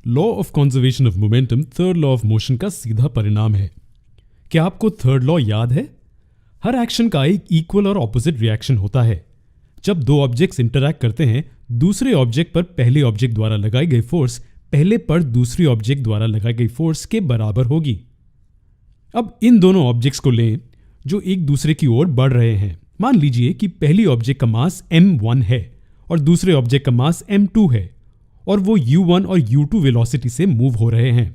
Law of conservation of momentum third law of motion का सीधा परिणाम है। क्या आपको थर्ड लॉ याद है? हर एक्शन का एक इक्वल और ऑपोजिट रिएक्शन होता है। जब दो ऑब्जेक्ट्स इंटरैक्ट करते हैं, दूसरे ऑब्जेक्ट पर पहले ऑब्जेक्ट द्वारा लगाई गई फोर्स पहले पर दूसरी ऑब्जेक्ट द्वारा लगाई गई फोर्स के बराबर होगी। अब इन दोनों ऑब्जेक्ट्स को लें जो एक दूसरे की ओर बढ़ रहे हैं। मान लीजिए कि पहली ऑब्जेक्ट का मास m1 है और दूसरे ऑब्जेक्ट का मास m2 है और वो u1 और u2 वेलोसिटी से मूव हो रहे हैं।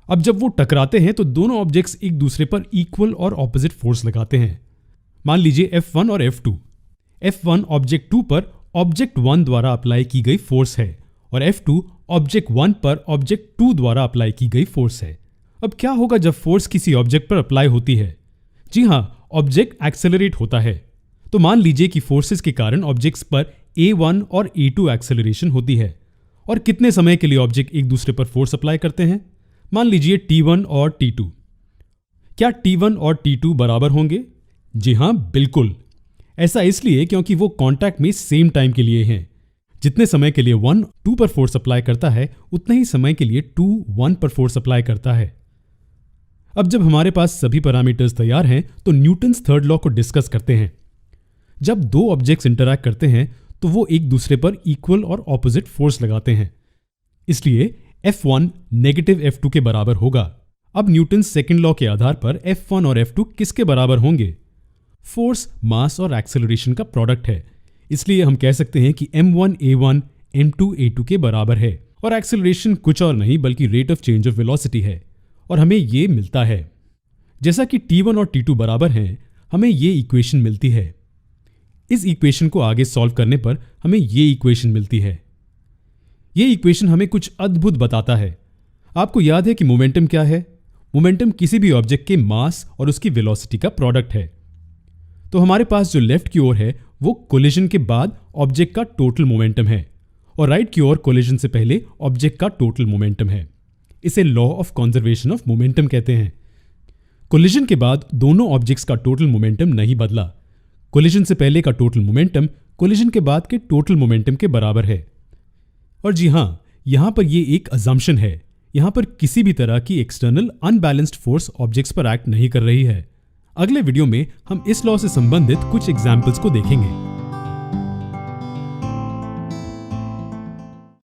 अब जब वो टकराते हैं तो दोनों ऑब्जेक्ट्स एक दूसरे पर इक्वल और ऑपोजिट फोर्स लगाते हैं। मान लीजिए F1 और F2। F1 ऑब्जेक्ट 2 पर ऑब्जेक्ट 1 द्वारा अप्लाई की गई फोर्स है और F2 ऑब्जेक्ट 1 पर ऑब्जेक्ट 2 द्वारा अप्लाई की गई फोर्स है। अब क्या होगा जब फोर्स किसी ऑब्जेक्ट पर अप्लाई होती है? जी हां, ऑब्जेक्ट एक्सेलरेट होता है। तो मान लीजिए कि फोर्सेस के कारण ऑब्जेक्ट्स पर A1 और A2 एक्सेलरेशन होती है। और कितने समय के लिए ऑब्जेक्ट एक दूसरे पर फोर्स अप्लाई करते हैं? मान लीजिए T1 और T2। क्या T1 और T2 बराबर होंगे? जी हां, बिल्कुल। ऐसा इसलिए क्योंकि वो कांटेक्ट में सेम टाइम के लिए हैं। जितने समय के लिए 1 2 पर फोर्स अप्लाई करता है, उतने ही समय के लिए 2 1 पर फोर्स अप्लाई करता है। अब जब हमारे पास सभी पैरामीटर्स तैयार हैं तो न्यूटन्स थर्ड लॉ को डिस्कस करते हैं। जब दो ऑब्जेक्ट्स इंटरैक्ट करते हैं तो वो एक दूसरे पर इक्वल और ऑपोजिट फोर्स लगाते हैं। इसलिए F1 नेगेटिव F2 के बराबर होगा। अब न्यूटन्स सेकंड लॉ के आधार पर F1 और F2 किसके बराबर होंगे? फोर्स, मास और एक्सेलरेशन का प्रोडक्ट है। इसलिए हम कह सकते हैं कि m1 a1 m2 a2 के बराबर है और एक्सेलरेशन कुछ और नहीं बल्कि rate of change of velocity है और हमें ये मिलता है। जैसा कि T1 और T2 बराबर हैं, हमें ये इक्वेशन मिलती है। इस इक्वेशन को आगे सॉल्व करने पर हमें ये इक्वेशन मिलती है। ये इक्वेशन हमें कुछ अद्भुत बताता है। आपको याद है कि मोमेंटम क्या है? मोमेंटम किसी भी ऑब्जेक्ट के मास और उसकी वेलोसिटी का प्रोडक्ट है। तो हमारे पास जो लेफ्ट की ओर है वो कोलिजन के बाद ऑब्जेक्ट का टोटल मोमेंटम है और राइट की ओर कोलिजन से पहले ऑब्जेक्ट का टोटल मोमेंटम है। इसे law of conservation of momentum कहते हैं। कोलिजन के बाद दोनों ऑब्जेक्ट्स का टोटल मोमेंटम नहीं बदला। कोलिजन से पहले का टोटल मोमेंटम कोलिजन के बाद के टोटल मोमेंटम के बराबर है। और जी हां, यहां पर ये एक अजम्पशन है। यहां पर किसी भी तरह की एक्सटर्नल अनबैलेंस्ड फोर्स ऑब्जेक्ट्स पर एक्ट नहीं कर रही है। अगले वीडियो में हम इस लॉ से संबंधित कुछ एग्जाम्पल्स को देखेंगे।